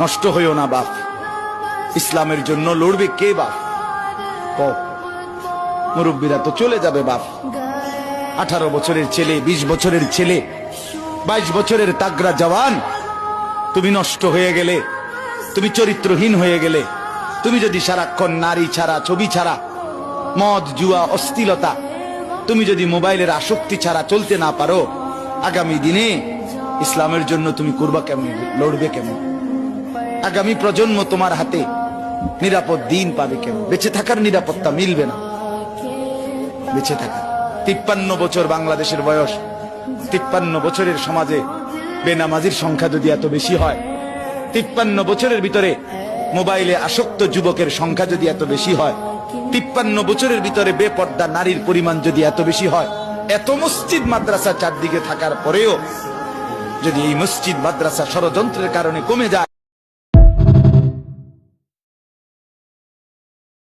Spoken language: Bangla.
নষ্ট হইও না বাপ। ইসলামের জন্য লড়বে কে বাপ? মুরব্বীরা তো চলে যাবে বাপ। 18 বছরের ছেলে, 20 বছরের ছেলে, 22 বছরের তাগড়া জওয়ান, তুমি নষ্ট হয়ে গেলে, তুমি চরিত্রহীন হয়ে গেলে, তুমি যদি সারাক্ষণ নারী ছাড়া, ছবি ছাড়া, মদ জুয়া অশ্লীলতা, তুমি যদি মোবাইলের আসক্তি ছাড়া চলতে না পারো, আগামী দিনে ইসলামের জন্য তুমি করবা কেমন, লড়বে কেমন? আগামী প্রজন্ম তোমার হাতে নিরাপদ দিন পাবে কেমন? বেঁচে থাকার নিরাপত্তা মিলবে না। বেঁচে থাকা 53 বছর বাংলাদেশের বয়স, 53 বছরের সমাজে বেনামাজির সংখ্যা যদি এত বেশি হয়, 53 বছরের ভিতরে মোবাইলে আসক্ত যুবকের সংখ্যা যদি এত বেশি হয়, 53 বছরের ভিতরে বেপর্দা নারীর পরিমাণ যদি এত বেশি হয়, এত মসজিদ মাদ্রাসা চারদিকে থাকার পরেও যদি এই মসজিদ মাদ্রাসা ষড়যন্ত্রের কারণে কমে যায়,